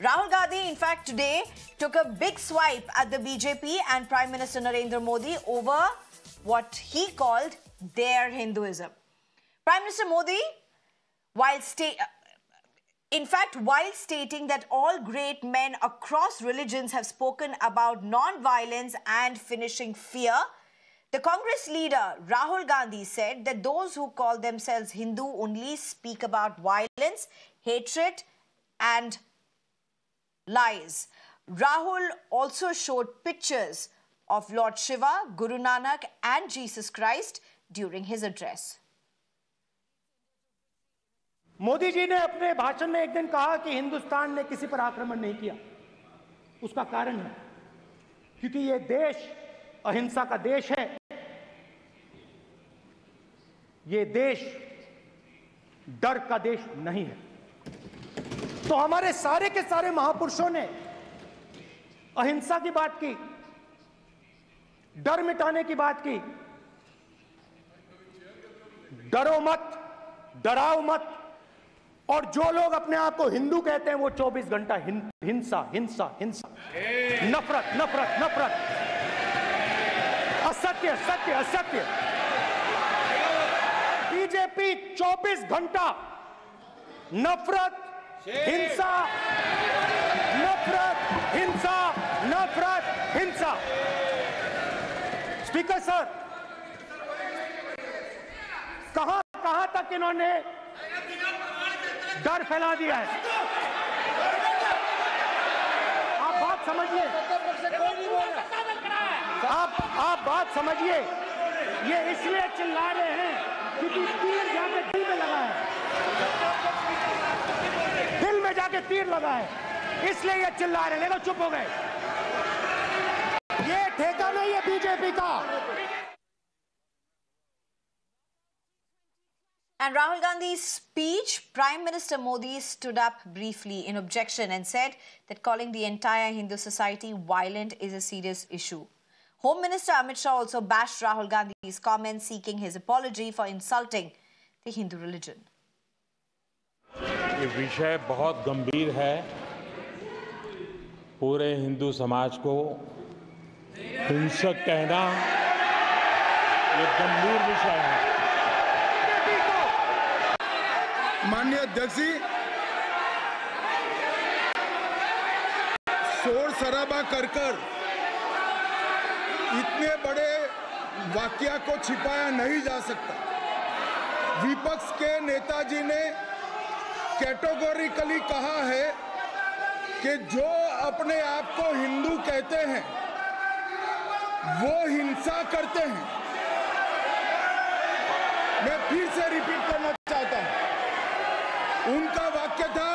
Rahul Gandhi, in fact, today took a big swipe at the BJP and Prime Minister Narendra Modi over what he called their Hinduism. Prime Minister Modi, while stating that all great men across religions have spoken about non-violence and finishing fear, the Congress leader Rahul Gandhi said that those who call themselves Hindu only speak about violence, hatred and lies. Rahul also showed pictures of Lord Shiva, Guru Nanak and Jesus Christ during his address. Modi ji ने अपने भाषण में एक दिन कहा कि हिंदुस्तान ने किसी पर आक्रमण नहीं किया। उसका कारण है क्योंकि ये देश अहिंसा का देश है। ये देश डर का देश नहीं है। तो हमारे सारे के सारे महापुरुषों ने अहिंसा की बात की, डर मिटाने की बात की। डरो मत, डराओ मत। और जो लोग अपने आप को हिंदू कहते हैं वो 24 घंटा हिंसा हिंसा हिंसा, नफरत नफरत नफरत, असत्य सत्य असत्य। बीजेपी 24 घंटा नफरत हिंसा नफरत हिंसा नफरत हिंसा। स्पीकर सर, कहां तक इन्होंने डर फैला दिया है? आप बात समझिए, आप बात समझिए। ये इसलिए चिल्ला रहे हैं क्योंकि तीर जाके दिल में लगा है, दिल में जाके तीर लगा है, इसलिए ये चिल्ला रहे हैं। लेकिन चुप हो गए। ये ठेका नहीं है बीजेपी का। And Rahul Gandhi's speech, Prime Minister Modi stood up briefly in objection and said that calling the entire Hindu society violent is a serious issue. Home Minister Amit Shah also bashed Rahul Gandhi's comments, seeking his apology for insulting the Hindu religion. ये विषय बहुत गंभीर है। पूरे हिंदू समाज को हिंसक कहना ये गंभीर विषय है। माननीय अध्यक्ष जी, शोर शराबा कर इतने बड़े वाकया को छिपाया नहीं जा सकता। विपक्ष के नेताजी ने कैटेगोरिकली कहा है कि जो अपने आप को हिंदू कहते हैं वो हिंसा करते हैं। मैं फिर से रिपीट करना चाहता हूं, उनका वाक्य था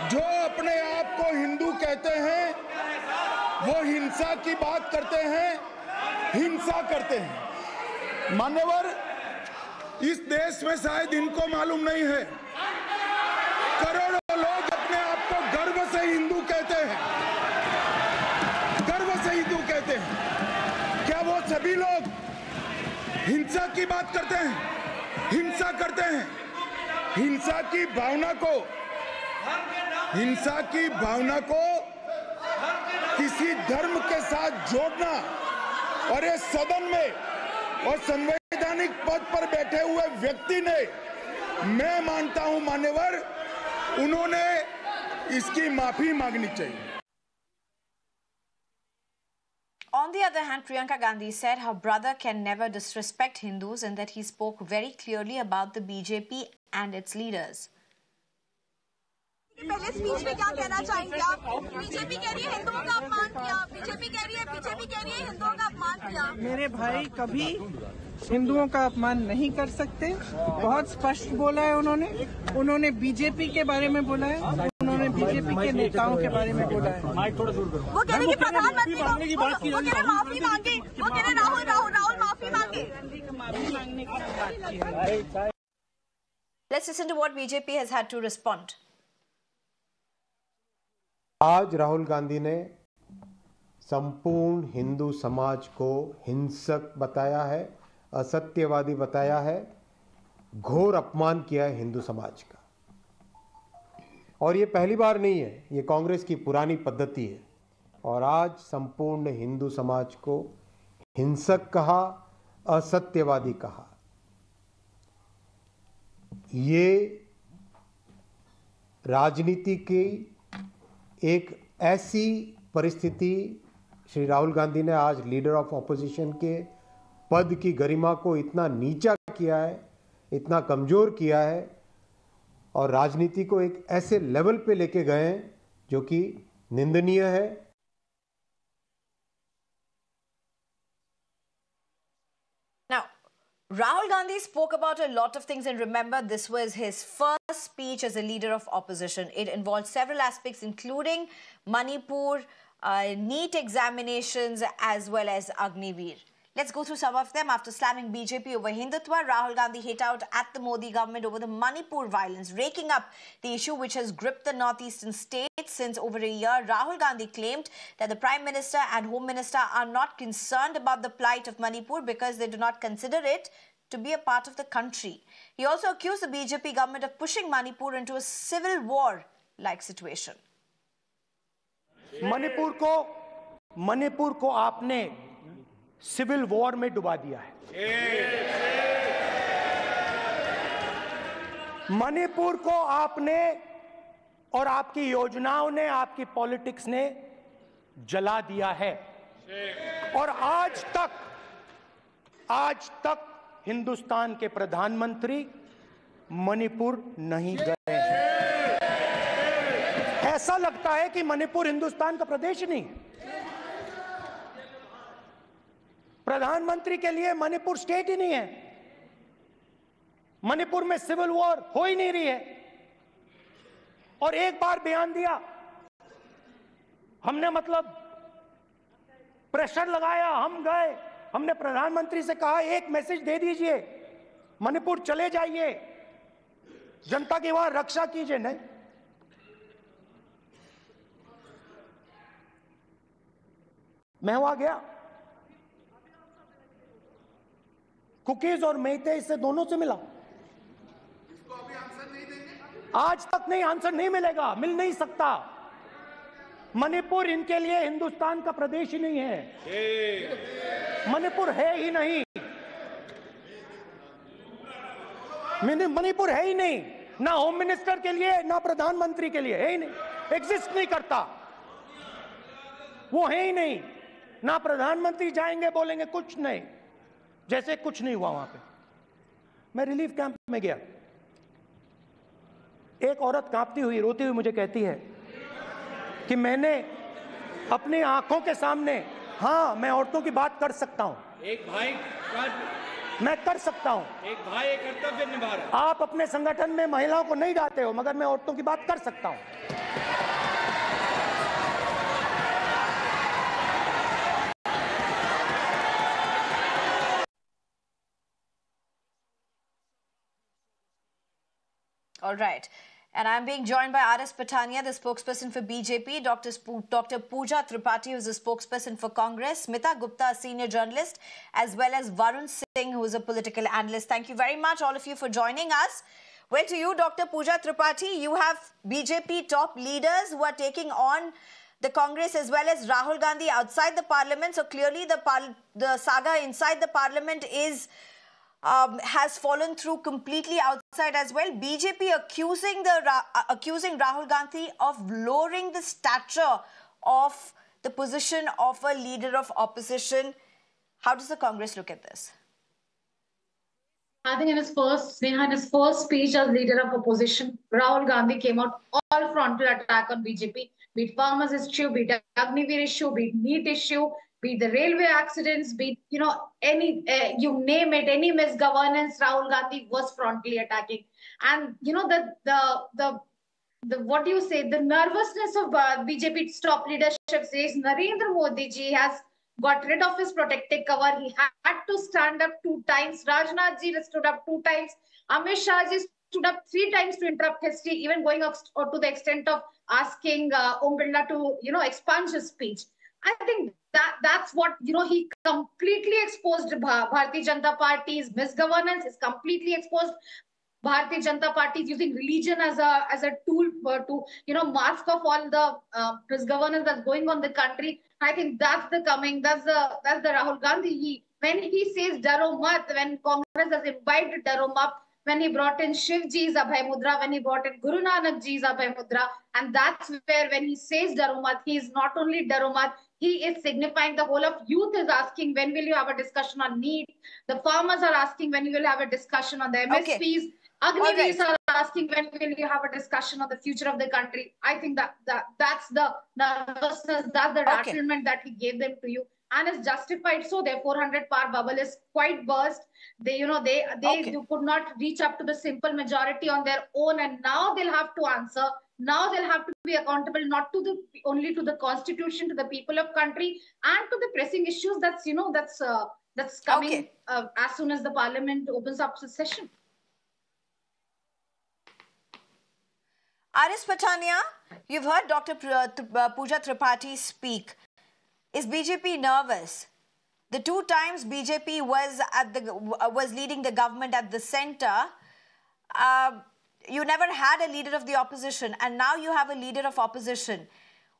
जो अपने आप को हिंदू कहते हैं वो हिंसा की बात करते हैं, हिंसा करते हैं। मान्यवर, इस देश में शायद इनको मालूम नहीं है, करोड़ों लोग अपने आप को गर्व से हिंदू कहते हैं, गर्व से हिंदू कहते हैं। क्या वो सभी लोग हिंसा की बात करते हैं, हिंसा करते हैं? हिंसा की भावना को किसी धर्म के साथ जोड़ना और इस सदन में और संवैधानिक पद पर बैठे हुए व्यक्ति ने, मैं मानता हूं मान्यवर, उन्होंने इसकी माफी मांगनी चाहिए। On the other hand, Priyanka Gandhi said her brother can never disrespect Hindus and that he spoke very clearly about the BJP and its leaders. पहले स्पीच में क्या कहना चाहेंगे आप? बीजेपी कह रही है हिंदुओं का अपमान किया, बीजेपी कह रही है हिंदुओं का अपमान किया। मेरे भाई कभी हिंदुओं का अपमान नहीं कर सकते। बहुत स्पष्ट बोला है उन्होंने बीजेपी के बारे में बोला है, उन्होंने बीजेपी के नेताओं के बारे में बोला है। वो कह रहे कि प्रधानमंत्री को माफी मांगे, वो कह रहे राहुल माफी मांगे। माफी मांगने की बात की है। Let's listen to what BJP has had to respond. आज राहुल गांधी ने संपूर्ण हिंदू समाज को हिंसक बताया है, असत्यवादी बताया है, घोर अपमान किया है हिंदू समाज का। और ये पहली बार नहीं है, ये कांग्रेस की पुरानी पद्धति है। और आज संपूर्ण हिंदू समाज को हिंसक कहा, असत्यवादी कहा। ये राजनीति की एक ऐसी परिस्थिति श्री राहुल गांधी ने आज लीडर ऑफ ऑपोजिशन के पद की गरिमा को इतना नीचा किया है, इतना कमजोर किया है और राजनीति को एक ऐसे लेवल पे लेके गए हैं जो कि निंदनीय है। Now, Rahul Gandhi spoke about a lot of things, and remember, this was his first speech as a leader of opposition. It involved several aspects, including Manipur, NEET examinations, as well as Agniveer. Let's go through some of them. After slamming BJP over Hindutva, Rahul Gandhi hit out at the Modi government over the Manipur violence, raking up the issue which has gripped the northeastern states since over a year. Rahul Gandhi claimed that the Prime Minister and Home Minister are not concerned about the plight of Manipur because they do not consider it to be a part of the country. He also accused the BJP government of pushing Manipur into a civil war-like situation. Manipur को आपने civil war में डुबा दिया है। मणिपुर को आपने और आपकी योजनाओं ने, आपकी पॉलिटिक्स ने जला दिया है। और आज तक हिंदुस्तान के प्रधानमंत्री मणिपुर नहीं गए हैं। ऐसा लगता है कि मणिपुर हिंदुस्तान का प्रदेश नहीं है। प्रधानमंत्री के लिए मणिपुर स्टेट ही नहीं है। मणिपुर में सिविल वॉर हो ही नहीं रही है। और एक बार बयान दिया, हमने मतलब प्रेशर लगाया, हम गए, हमने प्रधानमंत्री से कहा एक मैसेज दे दीजिए, मणिपुर चले जाइए, जनता की वहां रक्षा कीजिए। नहीं, मैं वहां गया, कुकीज और मेहते से दोनों से मिला। इसको अभी आंसर नहीं देंगे? आज तक नहीं, आंसर नहीं मिलेगा, मिल नहीं सकता। मणिपुर इनके लिए हिंदुस्तान का प्रदेश ही नहीं है। मणिपुर है ही नहीं, मणिपुर है ही नहीं, ना होम मिनिस्टर के लिए ना प्रधानमंत्री के लिए, है ही नहीं, एग्जिस्ट नहीं करता, वो है ही नहीं। ना प्रधानमंत्री जाएंगे बोलेंगे कुछ नहीं, जैसे कुछ नहीं हुआ। वहां पे मैं रिलीफ कैंप में गया, एक औरत कांपती हुई, रोती हुई मुझे कहती है कि मैंने अपनी आंखों के सामने, हाँ मैं औरतों की बात कर सकता हूं, एक भाई मैं कर सकता हूं, एक भाई एक कर्तव्य निभा रहा है। आप अपने संगठन में महिलाओं को नहीं डालते हो, मगर मैं औरतों की बात कर सकता हूं। All right. And I'm being joined by R.S. Patania, the spokesperson for BJP, Dr. Pooja Tripathi, who's a spokesperson for Congress, Smita Gupta, a senior journalist, as well as Varun Singh, who is a political analyst. Thank you very much, all of you, for joining us. Well, to you, Dr. Pooja Tripathi, you have BJP top leaders who are taking on the Congress as well as Rahul Gandhi outside the parliament. So clearly the saga inside the parliament is has fallen through completely outside as well. BJP accusing Rahul Gandhi of lowering the stature of the position of a leader of opposition. How does the Congress look at this? I think in his first speech as leader of opposition, Rahul Gandhi came out all frontal attack on BJP, be it farmers issue, be it Agniveer issue, be it NEET issue, be it the railway accidents, be it, any, you name it, any misgovernance, Rahul Gandhi was frontally attacking. And, the what do you say, the nervousness of BJP's top leadership says Narendra Modi ji has got rid of his protective cover. He had to stand up 2 times. Rajnath ji stood up 2 times. Amit Shah ji stood up 3 times to interrupt history, even going up to the extent of asking Om Birla to, expunge his speech. I think that's what, he completely exposed Bharatiya Janata Party's misgovernance, is completely exposed Bharatiya Janata Party is using religion as a tool to mask off all the misgovernance that's going on in the country. I think that's the Rahul Gandhi. When he says Daro Mat, when Congress has imbibed Daro Mat, when he brought in Shivji's Abhay Mudra, when he brought in Guru Nanak Ji's Abhay Mudra, and that's where when he says Daro Mat, he is not only Daro Mat, he is signifying the whole of youth is asking when will you have a discussion on NEET. The farmers are asking when you will have a discussion on the MSPs. Okay. Agniveers are asking when will you have a discussion on the future of the country. I think that's the nervousness, that's the rattlement that he gave them to you. And is justified. So their 400 par bubble is quite burst. They could not reach up to the simple majority on their own, and now they'll have to answer. Now they'll have to be accountable not to only to the constitution, to the people of country, and to the pressing issues that's coming as soon as the parliament opens up the session. Aris Patania, you've heard Dr. Pooja Tripathi speak. Is BJP nervous? The two times BJP was leading the government at the center, you never had a leader of the opposition, and now you have a leader of opposition.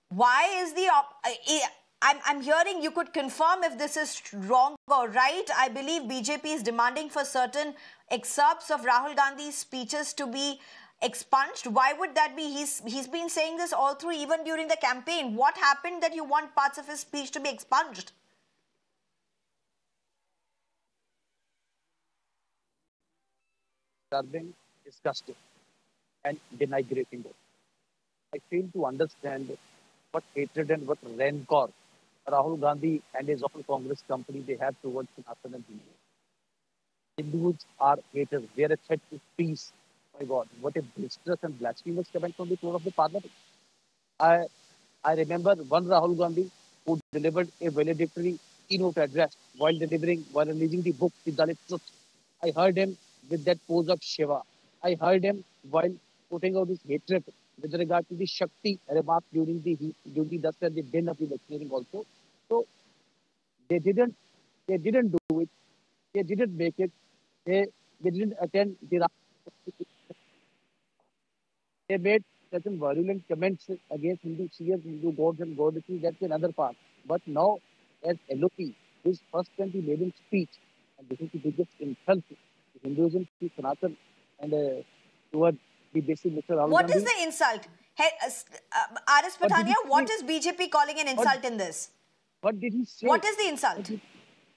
Why is I'm hearing, you could confirm if this is wrong or right. I believe BJP is demanding for certain excerpts of Rahul Gandhi's speeches to be expunged. Why would that be? He's been saying this all through, even during the campaign. What happened that you want parts of his speech to be expunged? Serving, disgusting and denigrating it. I fail to understand what hatred and what rancor Rahul Gandhi and his whole Congress company they have towards Sanatana and Hindu. Hindus are haters. They are a threat to peace. My God, what a boisterous and blasphemous comment from the floor of the parliament. I remember one Rahul Gandhi who delivered a valedictory keynote address while releasing the book, The Dalit Truth. I heard him with that pose of Shiva. I heard him while putting out his hatred with regard to the Shakti remark during the dust and the din of the electioneering also. So they didn't do it. They didn't make it. They didn't attend the. They made certain virulent comments against Hindu seers, Hindu gods and goddesses. That's another part. But now, as LOP, his first and the maiden speech, and this is the biggest insult to Hinduism, to Sanatan, and towards the basic Mr. Rahul What Gandhi. is the insult? Hey, Aris Patania, what is BJP calling an insult in this? What did he say? What is the insult?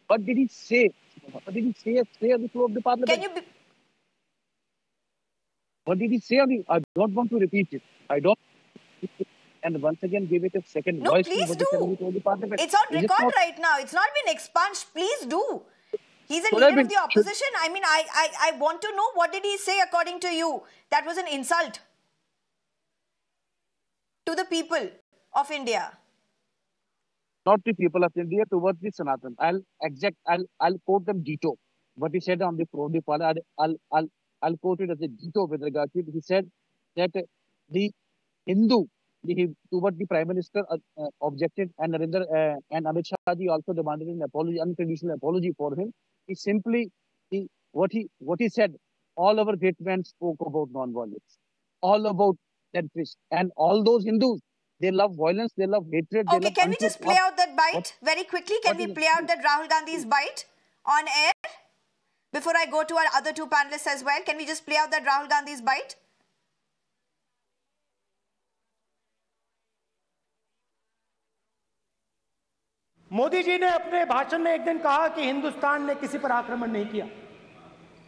What did he say? What did he say on the floor of the parliament? Can you... What did he say? I don't want to repeat it. I don't. And once again, give it a second voice. No, please do. It's on record right now. It's not been expunged. Please do. He's a leader of the opposition. I mean, I want to know, what did he say according to you? That was an insult to the people of India. Not the people of India, towards the Sanatan. I'll quote them ditto. What he said on the floor of the parliament, I'll quote it as a ditto with regard to it. He said that the Hindu, towards the Prime Minister objected, and Narendra and Amit Shah ji also demanded an apology, unconditional apology for him. He simply, what he said, all our great men spoke about non-violence, all about centrists, and all those Hindus, they love violence, they love hatred. Okay, can we just play out that bite very quickly? Can we play out that Rahul Gandhi's bite on air? Before I go to our other two panelists as well, can we just play out that Rahul Gandhi's bite? Modi ji ने अपने भाषण में एक दिन कहा कि हिंदुस्तान ने किसी पर आक्रमण नहीं किया।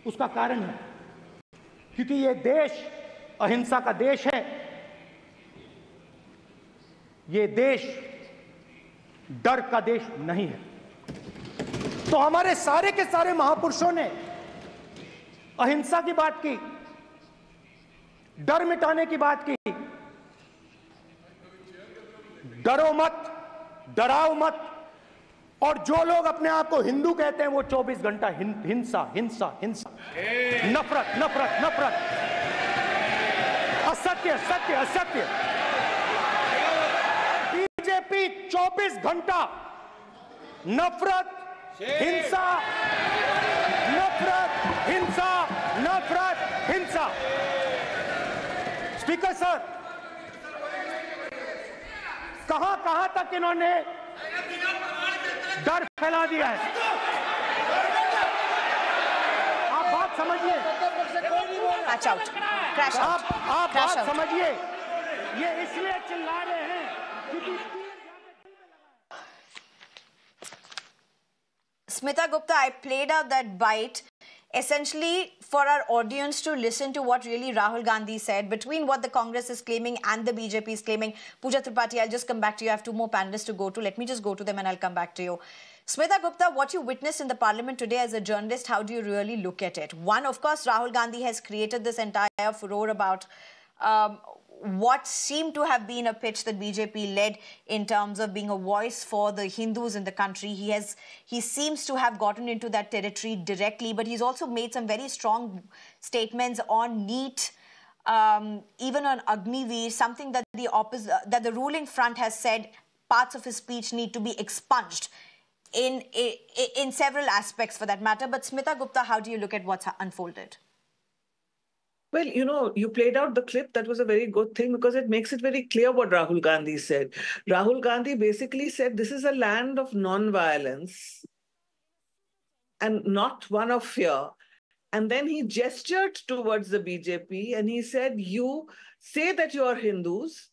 उसका कारण है क्योंकि ये देश अहिंसा का देश है। ये देश डर का देश नहीं है। तो हमारे सारे के सारे महापुरुषों ने अहिंसा की बात की, डर मिटाने की बात की। डरो मत, डराओ मत। और जो लोग अपने आप को हिंदू कहते हैं वो 24 घंटा हिंसा हिंसा हिंसा, नफरत नफरत नफरत, असत्य सत्य असत्य। बीजेपी 24 घंटा नफरत हिंसा, नफरत हिंसा, नफरत, हिंसा। स्पीकर सर, कहां तक इन्होंने डर फैला दिया है? आप बात समझिए, आप बात समझिए। ये इसलिए चिल्ला रहे हैं क्योंकि Smita Gupta, I played out that bite essentially for our audience to listen to what really Rahul Gandhi said between what the Congress is claiming and the BJP is claiming. Pooja Tripathi, I'll just come back to you. I have two more panelists to go to. Let me just go to them and I'll come back to you. Smita Gupta, what you witnessed in the parliament today as a journalist, how do you really look at it? One, of course, Rahul Gandhi has created this entire furore about what seemed to have been a pitch that BJP led in terms of being a voice for the Hindus in the country. He seems to have gotten into that territory directly, but he's also made some very strong statements on NEET, even on Agniveer, something that the ruling front has said parts of his speech need to be expunged in several aspects for that matter. But Smita Gupta, how do you look at what's unfolded? Well, you know, you played out the clip. That was a very good thing because it makes it very clear what Rahul Gandhi said. Rahul Gandhi basically said this is a land of non-violence and not one of fear. And then he gestured towards the BJP and he said, you say that you are Hindus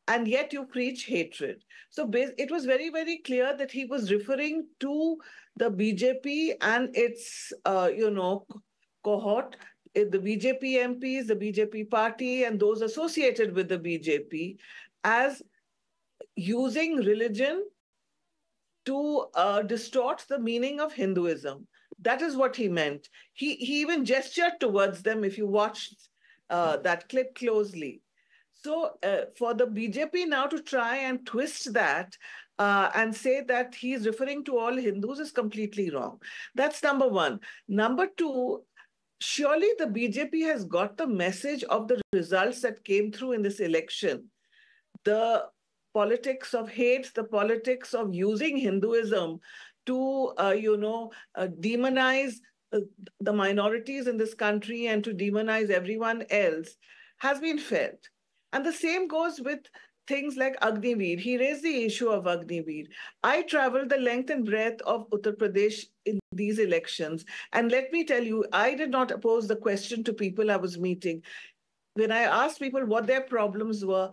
and yet you preach hatred. So it was very, very clear that he was referring to the BJP and its, cohort, the BJP MPs, the BJP party, and those associated with the BJP as using religion to distort the meaning of Hinduism. That is what he meant. He even gestured towards them if you watched that clip closely. So for the BJP now to try and twist that and say that he's referring to all Hindus is completely wrong. That's number one. Number two, surely the BJP has got the message of the results that came through in this election. The politics of hate, the politics of using Hinduism to, demonize the minorities in this country and to demonize everyone else has been felt. And the same goes with things like Agniveer. He raised the issue of Agniveer. I traveled the length and breadth of Uttar Pradesh in these elections. And let me tell you, I did not pose the question to people I was meeting. When I asked people what their problems were,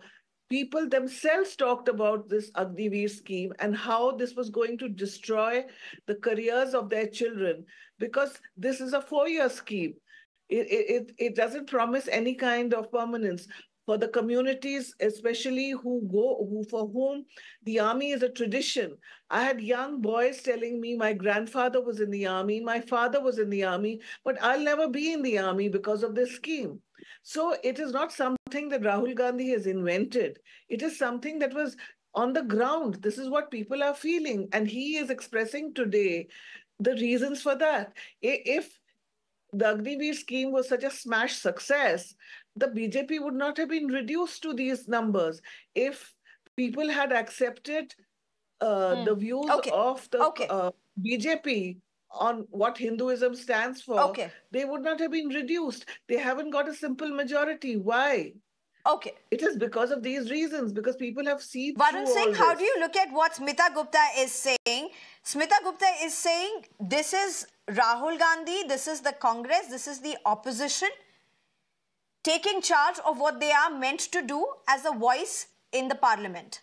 people themselves talked about this Agniveer scheme and how this was going to destroy the careers of their children because this is a 4-year scheme. It doesn't promise any kind of permanence. For the communities, especially for whom the army is a tradition. I had young boys telling me my grandfather was in the army, my father was in the army, but I'll never be in the army because of this scheme. So it is not something that Rahul Gandhi has invented. It is something that was on the ground. This is what people are feeling. And he is expressing today the reasons for that. If the Agniveer scheme was such a smash success, the BJP would not have been reduced to these numbers if people had accepted the views of the BJP on what Hinduism stands for. They would not have been reduced. They haven't got a simple majority. Why? It is because of these reasons, because people have seen Varun Singh, how do you look at what Smita Gupta is saying? Smita Gupta is saying this is Rahul Gandhi, this is the Congress, this is the opposition taking charge of what they are meant to do as a voice in the parliament.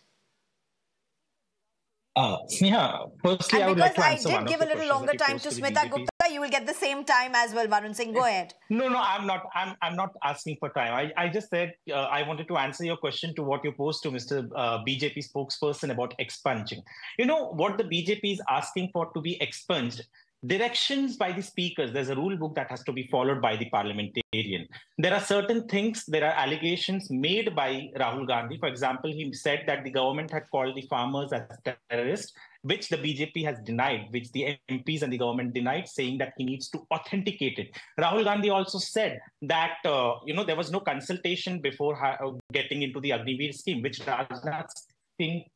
Sneha, firstly, I would like to answer one of the questions. Because I did give a little longer time to Smita Gupta, you will get the same time as well, Varun Singh. Go ahead. No, I'm not. I'm not asking for time. I just said I wanted to answer your question to what you posed to Mr. BJP spokesperson about expunging. You know what the BJP is asking for to be expunged? Directions by the speakers. There's a rule book that has to be followed by the parliamentarian. There are certain things, there are allegations made by Rahul Gandhi. For example, he said that the government had called the farmers as terrorists, which the BJP has denied, which the MPs and the government denied, saying that he needs to authenticate it. Rahul Gandhi also said that, there was no consultation before getting into the Agniveer scheme, which Rajnath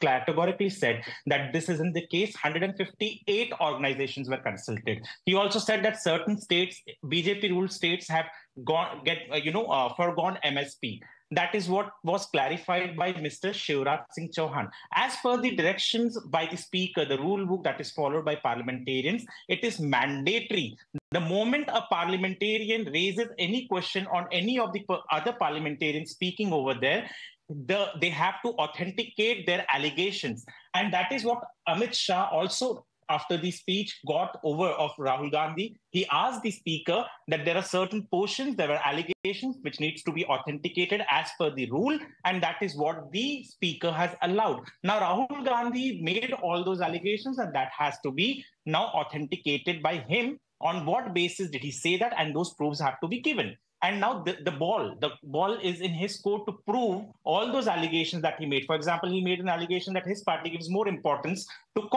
categorically said that this isn't the case. 158 organizations were consulted. He also said that certain states, BJP-ruled states, have forgone MSP. That is what was clarified by Mr. Shivraj Singh Chauhan. As per the directions by the Speaker, the rule book that is followed by parliamentarians, it is mandatory. The moment a parliamentarian raises any question on any of the other parliamentarians speaking over there, they have to authenticate their allegations. And that is what Amit Shah also, after the speech got over of Rahul Gandhi, he asked the Speaker that there are certain portions, there were allegations which needs to be authenticated as per the rule, and that is what the Speaker has allowed. Now, Rahul Gandhi made all those allegations, and that has to be now authenticated by him. On what basis did he say that? And those proofs have to be given. And now the ball is in his court to prove all those allegations that he made. For example, he made an allegation that his party gives more importance to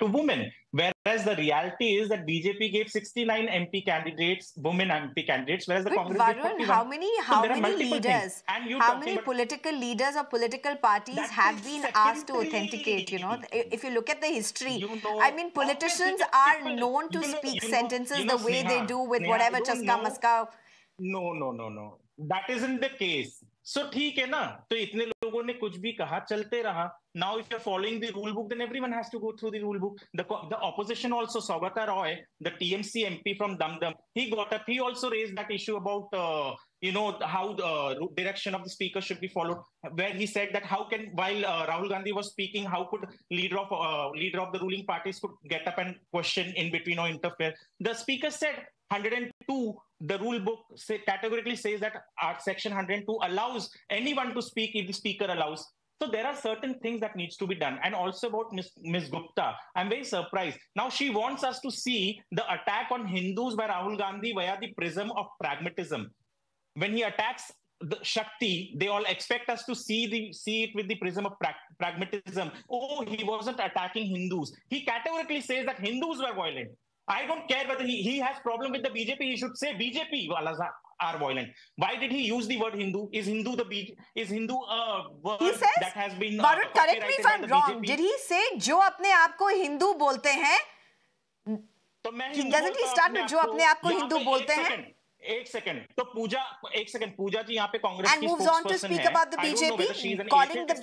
women, whereas the reality is that BJP gave 69 MP candidates, women MP candidates, whereas the Congress gave 41. How many leaders, how many political leaders or political parties have been asked to authenticate? If you look at the history, I mean, politicians are known to speak sentences the way they do with whatever chaska maska. No. That isn't the case. So ठीक है ना, तो इतने लोगों ने कुछ भी कहा, चलते रहा. Now if you're following the rule book, then everyone has to go through the rule book. The opposition also, Saugata Roy, the TMC MP from Damdam, he got up, he also raised that issue about how the direction of the Speaker should be followed, where he said that how can, while Rahul Gandhi was speaking, how could leader of the ruling parties could get up and question in between or interfere. The Speaker said 102, the rule book categorically says that section 102 allows anyone to speak if the Speaker allows. So there are certain things that needs to be done. And also about Ms. Gupta, I'm very surprised. Now she wants us to see the attack on Hindus by Rahul Gandhi via the prism of pragmatism. When he attacks the Shakti, they all expect us to see it with the prism of pragmatism. Oh, he wasn't attacking Hindus. He categorically says that Hindus were violent. I don't care whether he has problem with the BJP. He should say BJP are violent. Why did he use the word Hindu? Is Hindu a word that has been Varun, correct me if I'm wrong. Did he say जो अपने आप को हिंदू बोलते हैं? Doesn't he start with जो अपने आप को हिंदू बोलते हैं? एक सेकंड. तो पूजा जी यहाँ पे कांग्रेस की and moves on to speak about the BJP,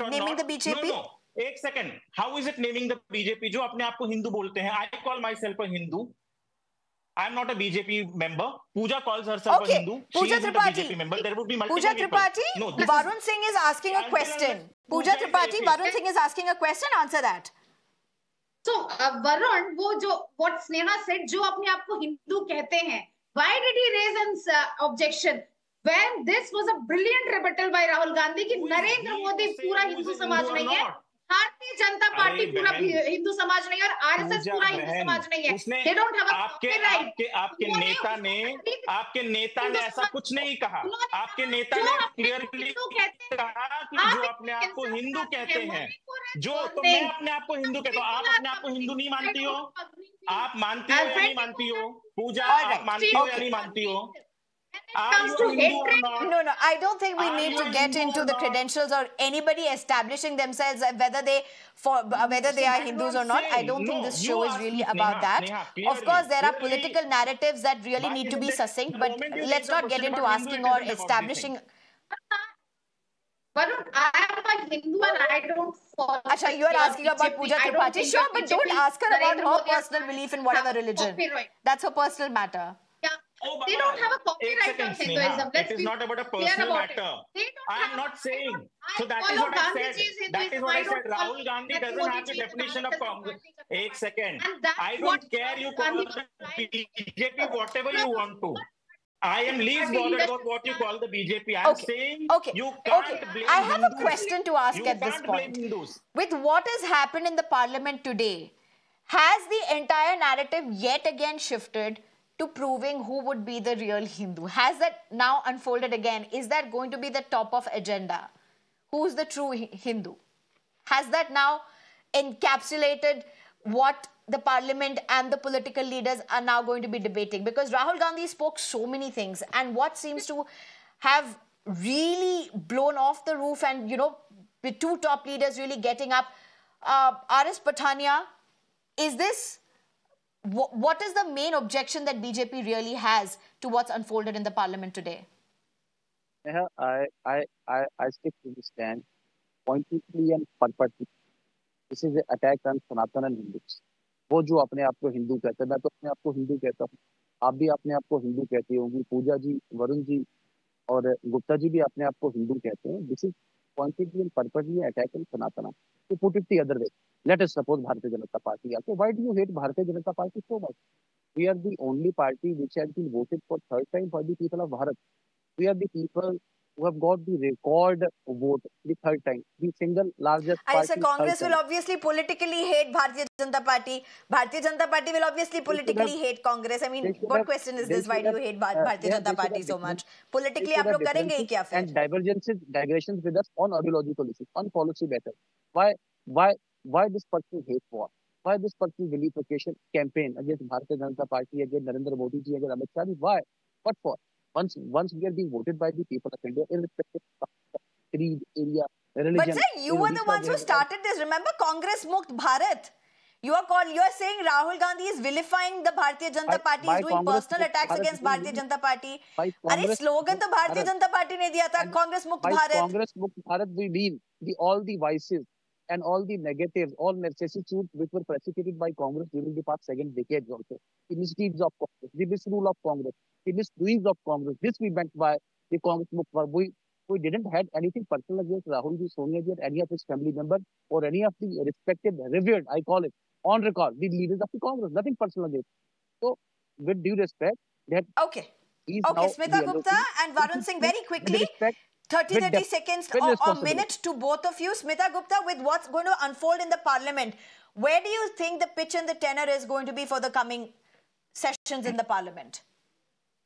naming the BJP. No. एक second. How is it naming the BJP? जो अपने आप को हिंदू बोलते हैं. I call myself a Hindu. I'm not a BJP member. Pooja calls herself a Hindu. She isn't a BJP member. There would be multiple Pooja people. Tripathi, no, Varun Singh is asking a question. Pooja Tripathi, Varun Singh is asking a question. Answer that. So, Varun, what Sneha said, जो अपने आप को हिंदू कहते हैं, why did he raise an objection? When this was a brilliant rebuttal by Rahul Gandhi कि नरेंद्र मोदी पूरा हिंदू समाज नहीं है, भारतीय जनता पार्टी पूरा हिंदू समाज नहीं है और आरएसएस पूरा हिंदू समाज नहीं है. They don't have a copyright. आपके नेता ने ऐसा कुछ नहीं कहा. आपके नेता ने क्लियरली कहा कि जो अपने आप को हिंदू कहते हैं, तो मैं अपने आप को हिंदू कहता हूँ. आप अपने आप को हिंदू नहीं मानती हो? आप मानती हो या नहीं मानती हो? पूजा, आप मानती हो या नहीं मानती हो? No, I don't think we need to get into the credentials or anybody establishing themselves whether they are Hindus or not. I don't think this show is really about that. Of course, there are political narratives that really need to be succinct, but let's not get into asking or establishing. Varun, I am a Hindu and I don't follow. Acha, you are asking about Pooja Tripathi. Sure, but don't ask her about her personal belief in whatever religion. That's her personal matter. They don't have a copyright on Hinduism. It is not about a personal matter. I am not saying. So that is what I said. That is what I said. Rahul Gandhi doesn't have the definition of Congress. One second. I don't care. You call the BJP whatever you want to. I am least bothered about what you call the BJP. I am saying you can't blame I have a question to ask at this point. With what has happened in the parliament today, has the entire narrative yet again shifted to proving who would be the real Hindu? Has that now unfolded again? Is that going to be the top of agenda? Who's the true Hindu? Has that now encapsulated what the parliament and the political leaders are now going to be debating? Because Rahul Gandhi spoke so many things, and what seems to have really blown off the roof and, with two top leaders really getting up. R.S. Pathania, is this, what is the main objection that BJP really has to what's unfolded in the parliament today? I stick to the stand pointedly and purposely. This is an attack on Sanatan and Hindus. वो जो अपने आप को हिंदू कहते हैं, मैं तो अपने आप को हिंदू कहता हूँ, आप भी अपने आप को हिंदू कहती होंगी, पूजा जी, वरुण जी और गुप्ता जी भी अपने आप को हिंदू कहते हैं. This is pointedly and purposely attack on Sanatana. To put it the other way, let us suppose Bharatiya Janata Party. Okay, why do you hate Bharatiya Janata Party so much? We are the only party which has been voted for third time by the people of Bharat. We are the people who have got the record vote the third time, the single largest party. So Congress will obviously politically hate Bharatiya Janata Party. Bharatiya Janata Party will obviously politically hate Congress. I mean, what question is this? Why do you hate Bharatiya Janata Party so much? Politically, आप लोग करेंगे ही क्या फिर? And divergences with us on ideological issues, on policy matter. Why this person hate war? Why this person vilification campaign against Bharatiya Janata Party, against Narendra Modi ji, against Amit Shah ji? Why? What for? Once we are being voted by the people of India, irrespective of creed, area, religion. But sir, you were the ones who started this. Remember, Congress Mukt Bharat. You are saying Rahul Gandhi is vilifying the Bharatiya Janata Party, is doing personal attacks against Bharatiya Janata Party. अरे slogan तो Bharatiya Janata Party ने दिया था, Congress Mukt Bharat. By Congress Mukt Bharat, we mean all the vices and all the negatives, all vicissitudes which were precipitated by Congress during the past second decades also. The misdeeds of Congress, the misrule of Congress, the misdoings of Congress. This we meant by the Congress Mukt Bharat. We didn't have anything personal against Rahul ji, Sonia ji, or any of his family members, or any of the respected, revered, I call it, on record, the leaders of the Congress. Nothing personal against. So, with due respect, that okay, Smita Gupta and Varun Singh, very quickly. 30 seconds or minute to both of you. Smita Gupta, with what's going to unfold in the parliament, where do you think the pitch and the tenor is going to be for the coming sessions in the parliament?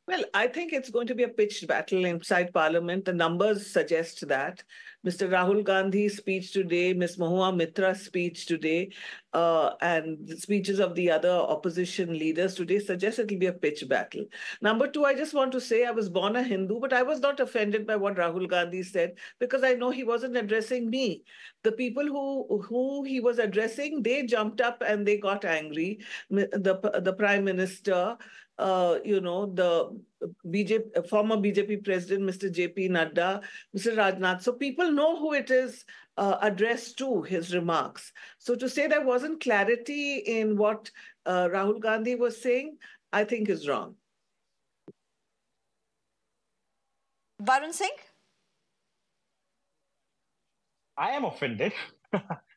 Well, I think it's going to be a pitched battle inside Parliament. The numbers suggest that. Mr. Rahul Gandhi's speech today, Ms. Mahua Mitra's speech today, and the speeches of the other opposition leaders today suggest it will be a pitched battle. Number two, I just want to say I was born a Hindu, but I was not offended by what Rahul Gandhi said because I know he wasn't addressing me. The people who he was addressing, they jumped up and they got angry. The Prime Minister, the former BJP president, Mr. J.P. Nadda, Mr. Rajnath. So people know who it is addressed to, his remarks. So to say there wasn't clarity in what Rahul Gandhi was saying, I think is wrong. Varun Singh? I am offended.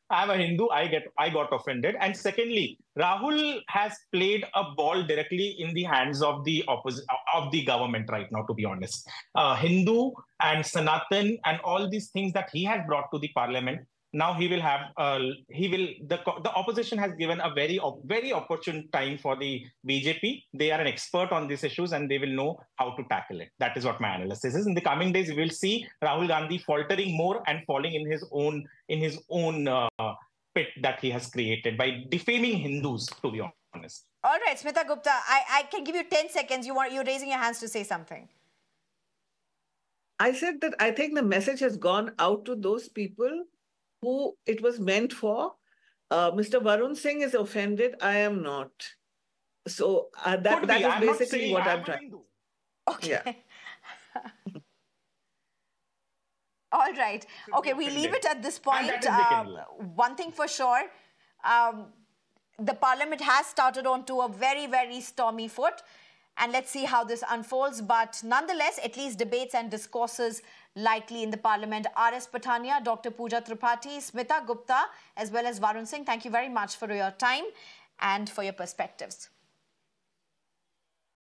I'm a Hindu, I got offended. And secondly, Rahul has played a ball directly in the hands of the government right now, to be honest. Hindu and Sanatan and all these things that he has brought to the parliament, now he will have, the opposition has given a very opportune time for the BJP. They are an expert on these issues and they will know how to tackle it. That is what my analysis is. In the coming days, we will see Rahul Gandhi faltering more and falling in his own pit that he has created by defaming Hindus, to be honest. All right, Smita Gupta, I can give you 10 seconds. You're raising your hands to say something. I said that I think the message has gone out to those people who it was meant for. Mr. Varun Singh is offended. I am not. So that is basically what I'm trying to do. Okay. Yeah. All right. Okay, we leave it at this point. One thing for sure, the parliament has started onto a very, very stormy foot. And let's see how this unfolds. But nonetheless, at least debates and discourses likely in the parliament. R.S. Pathania, Dr. Pooja Tripathi, Smita Gupta, as well as Varun Singh, thank you very much for your time and for your perspectives.